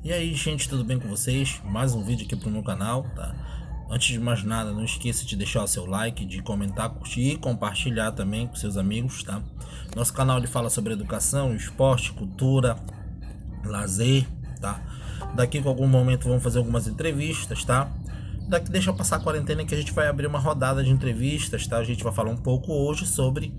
E aí, gente, tudo bem com vocês? Mais um vídeo aqui pro meu canal, tá? Antes de mais nada, não esqueça de deixar o seu like, de comentar, curtir e compartilhar também com seus amigos, tá? Nosso canal ele fala sobre educação, esporte, cultura, lazer, tá? Daqui com algum momento vamos fazer algumas entrevistas, tá? Daqui deixa passar a quarentena que a gente vai abrir uma rodada de entrevistas, tá? A gente vai falar um pouco hoje sobre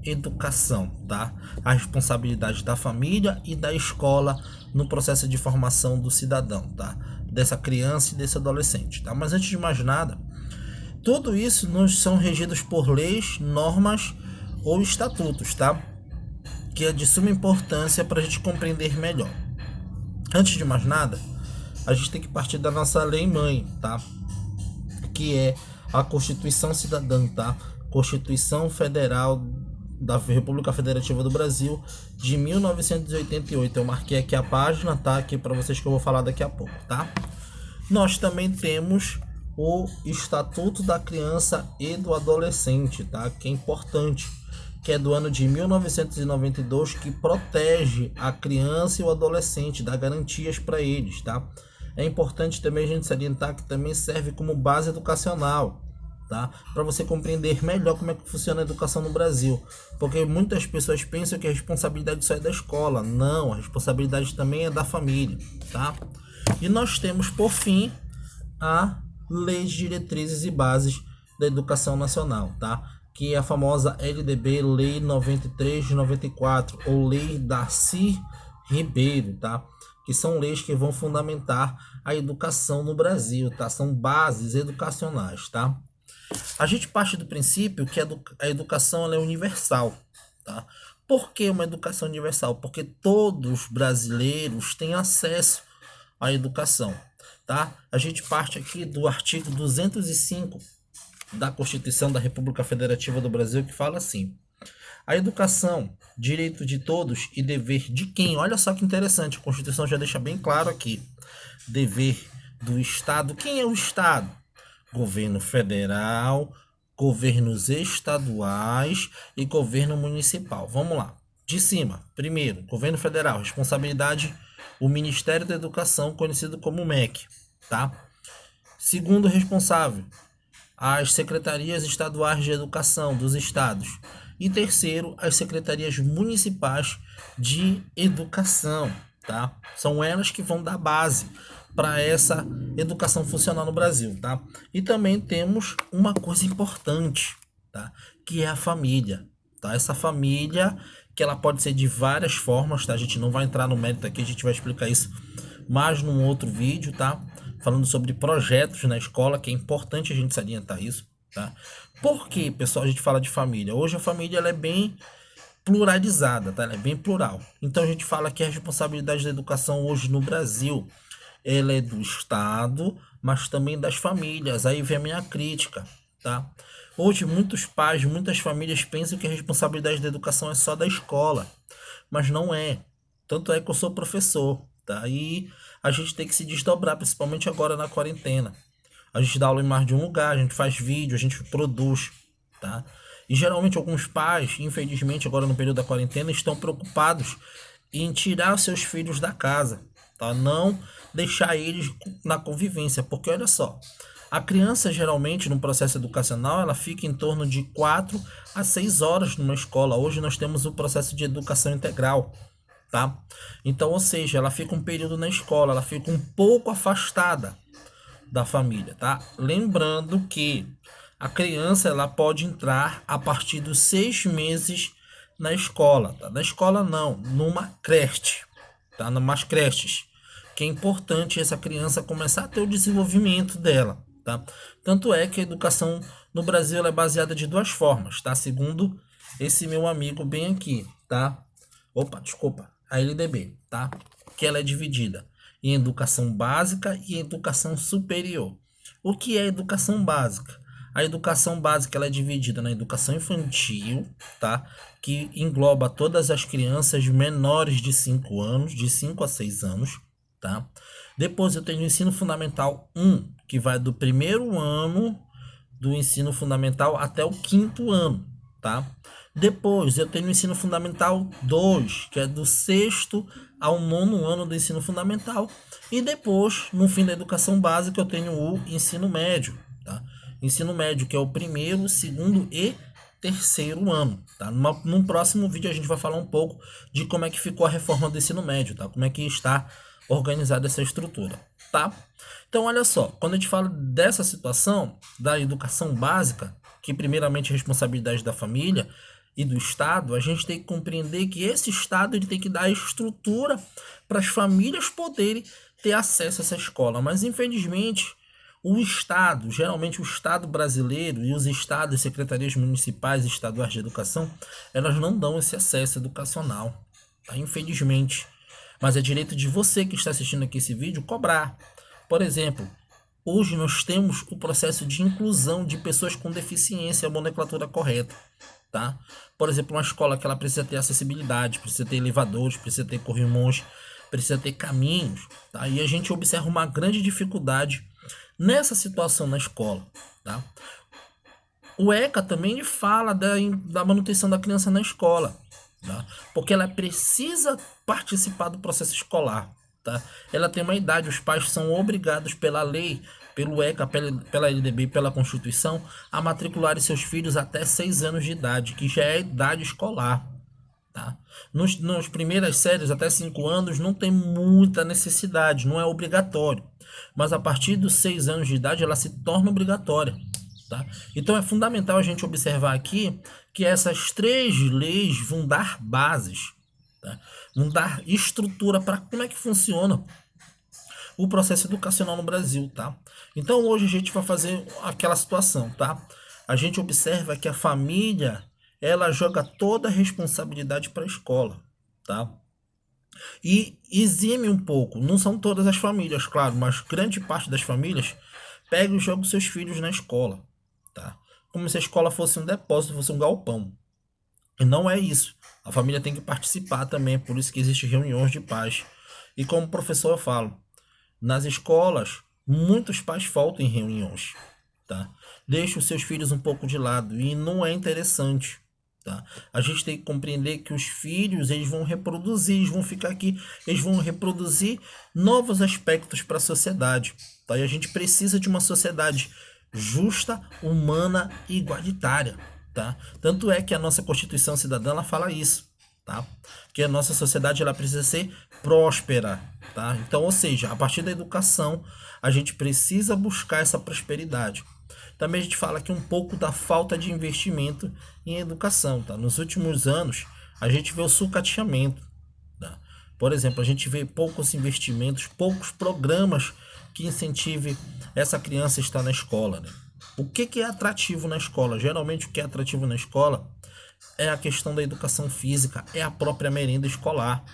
educação, tá? A responsabilidade da família e da escola no processo de formação do cidadão, tá? Dessa criança e desse adolescente, tá? Mas antes de mais nada, tudo isso nos são regidos por leis, normas ou estatutos, tá? Que é de suma importância para a gente compreender melhor. Antes de mais nada, a gente tem que partir da nossa lei mãe, tá? Que é a Constituição Cidadã, tá? Constituição Federal da República Federativa do Brasil de 1988. Eu marquei aqui a página, tá? Aqui para vocês que eu vou falar daqui a pouco, tá? Nós também temos o Estatuto da Criança e do Adolescente, tá? Que é importante, que é do ano de 1992, que protege a criança e o adolescente, dá garantias para eles, tá? É importante também a gente salientar que também serve como base educacional, tá? Para você compreender melhor como é que funciona a educação no Brasil, porque muitas pessoas pensam que a responsabilidade só é da escola. Não, a responsabilidade também é da família, tá? E nós temos, por fim, a Lei de Diretrizes e Bases da Educação Nacional, tá? Que é a famosa LDB, Lei 93 de 94, ou Lei Darcy Ribeiro, tá? Que são leis que vão fundamentar a educação no Brasil, tá? São bases educacionais, tá? A gente parte do princípio que a educação ela é universal, tá? Por que uma educação universal? Porque todos os brasileiros têm acesso à educação, tá? A gente parte aqui do artigo 205 da Constituição da República Federativa do Brasil, que fala assim: a educação, direito de todos e dever de quem? Olha só que interessante, a Constituição já deixa bem claro aqui. Dever do Estado. Quem é o Estado? Governo federal, governos estaduais e governo municipal. Vamos lá. De cima, primeiro, governo federal, responsabilidade, o Ministério da Educação, conhecido como MEC, tá? Segundo responsável, as secretarias estaduais de educação dos estados. E terceiro, as secretarias municipais de educação, tá? São elas que vão dar base para essa educação funcionar no Brasil, tá? E também temos uma coisa importante, tá? Que é a família, tá? Essa família que ela pode ser de várias formas, tá? A gente não vai entrar no mérito aqui, a gente vai explicar isso mais num outro vídeo, tá? Falando sobre projetos na escola, que é importante a gente salientar isso, tá? Por que, pessoal, a gente fala de família? Hoje a família ela é bem pluralizada, tá? Ela é bem plural. Então a gente fala que a responsabilidade da educação hoje no Brasil, ela é do Estado, mas também das famílias. Aí vem a minha crítica, tá? Hoje muitos pais, muitas famílias pensam que a responsabilidade da educação é só da escola, mas não é. Tanto é que eu sou professor, tá? E a gente tem que se desdobrar, principalmente agora na quarentena. A gente dá aula em mais de um lugar, a gente faz vídeo, a gente produz, tá? E geralmente alguns pais, infelizmente agora no período da quarentena, estão preocupados em tirar seus filhos da casa, tá? Não deixar eles na convivência, porque olha só, a criança geralmente no processo educacional ela fica em torno de 4 a 6 horas numa escola. Hoje nós temos o processo de educação integral, tá? Então, ou seja, ela fica um período na escola, ela fica um pouco afastada da família, tá? Lembrando que a criança ela pode entrar a partir dos 6 meses na escola, tá? Na escola não, numa creche, tá? Numas creches, que é importante essa criança começar a ter o desenvolvimento dela, tá? Tanto é que a educação no Brasil ela é baseada de duas formas, tá? Segundo esse meu amigo bem aqui, tá? Opa, desculpa, a LDB, tá? Que ela é dividida em educação básica e educação superior. O que é educação básica? A educação básica ela é dividida na educação infantil, tá? Que engloba todas as crianças menores de 5 anos, de 5 a 6 anos, tá? Depois eu tenho o ensino fundamental 1, que vai do primeiro ano do ensino fundamental até o quinto ano, tá? Depois eu tenho o ensino fundamental 2, que é do sexto ao nono ano do ensino fundamental. E depois, no fim da educação básica, eu tenho o ensino médio, tá? Ensino médio, que é o primeiro, segundo e terceiro ano, tá? Num próximo vídeo a gente vai falar um pouco de como é que ficou a reforma do ensino médio, tá? Como é que está organizada essa estrutura, tá? Então, olha só, quando a gente fala dessa situação da educação básica, que primeiramente é responsabilidade da família e do Estado, a gente tem que compreender que esse Estado ele tem que dar estrutura para as famílias poderem ter acesso a essa escola. Mas, infelizmente, o Estado, geralmente o Estado brasileiro e os estados, secretarias municipais e estaduais de educação, elas não dão esse acesso educacional, tá? Infelizmente. Mas é direito de você que está assistindo aqui esse vídeo cobrar. Por exemplo, hoje nós temos o processo de inclusão de pessoas com deficiência, a nomenclatura correta, tá? Por exemplo, uma escola que ela precisa ter acessibilidade, precisa ter elevadores, precisa ter corrimões, precisa ter caminhos, tá? E a gente observa uma grande dificuldade nessa situação na escola, tá? O ECA também fala da manutenção da criança na escola, tá? Porque ela precisa participar do processo escolar, tá? Ela tem uma idade, os pais são obrigados pela lei, pelo ECA, pela LDB, pela Constituição, a matricular seus filhos até 6 anos de idade, que já é idade escolar, tá? Nos primeiras séries, até 5 anos, não tem muita necessidade, não é obrigatório. Mas a partir dos 6 anos de idade, ela se torna obrigatória, tá? Então é fundamental a gente observar aqui que essas 3 leis vão dar bases, tá? Vão dar estrutura para como é que funciona o processo educacional no Brasil, tá? Então hoje a gente vai fazer aquela situação, tá? A gente observa que a família ela joga toda a responsabilidade para a escola, tá? E exime um pouco, não são todas as famílias, claro, mas grande parte das famílias pega e joga os seus filhos na escola, tá? Como se a escola fosse um depósito, fosse um galpão. E não é isso. A família tem que participar também, por isso que existem reuniões de pais. E como professor eu falo, nas escolas, muitos pais faltam em reuniões, tá? Deixa os seus filhos um pouco de lado e não é interessante, tá? A gente tem que compreender que os filhos, eles vão reproduzir, eles vão ficar aqui, eles vão reproduzir novos aspectos para a sociedade, tá? E a gente precisa de uma sociedade justa, humana e igualitária, tá? Tanto é que a nossa Constituição Cidadã, ela fala isso, tá? Que a nossa sociedade, ela precisa ser próspera, tá? Então, ou seja, a partir da educação, a gente precisa buscar essa prosperidade. Também a gente fala aqui um pouco da falta de investimento em educação, tá? Nos últimos anos, a gente vê o sucateamento, tá? Por exemplo, a gente vê poucos investimentos, poucos programas que incentive essa criança a estar na escola, né? O que é atrativo na escola? Geralmente o que é atrativo na escola é a questão da educação física, é a própria merenda escolar,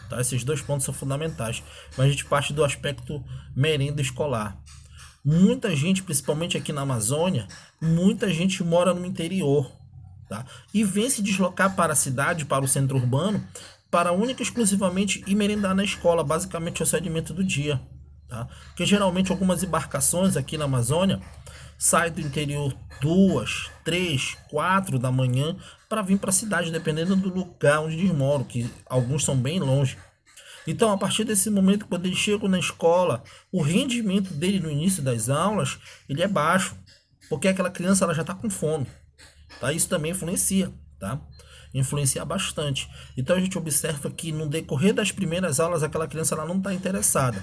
tá? Esses 2 pontos são fundamentais, mas a gente parte do aspecto merenda escolar. Muita gente, principalmente aqui na Amazônia, muita gente mora no interior, tá? E vem se deslocar para a cidade, para o centro urbano, para única e exclusivamente ir merendar na escola, basicamente é o seu alimento do dia, tá? Porque geralmente algumas embarcações aqui na Amazônia saem do interior 2, 3, 4 da manhã para vir para a cidade, dependendo do lugar onde eles moram, que alguns são bem longe. Então, a partir desse momento, quando ele chega na escola, o rendimento dele no início das aulas, ele é baixo, porque aquela criança ela já está com fome, tá? Isso também influencia, tá? Influencia bastante. Então, a gente observa que no decorrer das primeiras aulas, aquela criança ela não está interessada.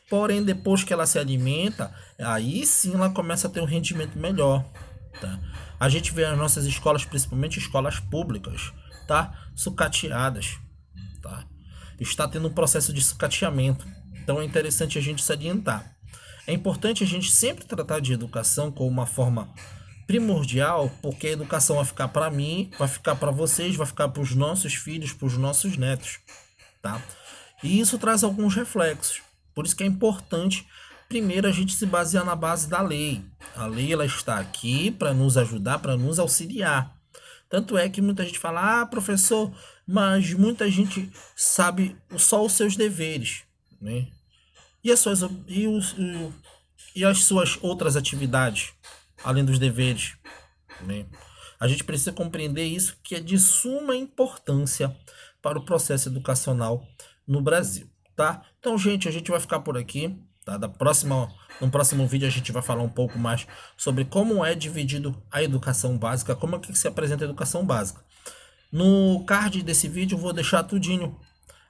Porém, depois que ela se alimenta, aí sim ela começa a ter um rendimento melhor, tá? A gente vê as nossas escolas, principalmente escolas públicas, tá? Sucateadas, tá? Está tendo um processo de sucateamento. Então é interessante a gente salientar. É importante a gente sempre tratar de educação como uma forma primordial, porque a educação vai ficar para mim, vai ficar para vocês, vai ficar para os nossos filhos, para os nossos netos, tá? E isso traz alguns reflexos. Por isso que é importante, primeiro, a gente se basear na base da lei. A lei ela está aqui para nos ajudar, para nos auxiliar. Tanto é que muita gente fala, ah, professor, mas muita gente sabe só os seus deveres, né? E as suas outras atividades, além dos deveres, né? A gente precisa compreender isso, que é de suma importância para o processo educacional no Brasil, tá? Então, gente, a gente vai ficar por aqui, tá? No próximo vídeo a gente vai falar um pouco mais sobre como é dividido a educação básica, como é que se apresenta a educação básica. No card desse vídeo eu vou deixar tudinho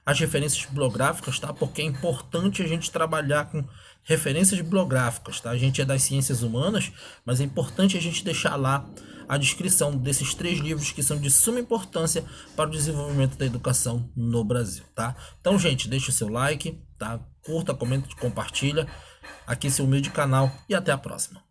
as referências bibliográficas, tá? Porque é importante a gente trabalhar com referências bibliográficas, tá? A gente é das ciências humanas, mas é importante a gente deixar lá a descrição desses 3 livros que são de suma importância para o desenvolvimento da educação no Brasil, tá? Então, gente, deixa o seu like, tá? Curta, comenta, compartilha aqui seu humilde canal e até a próxima.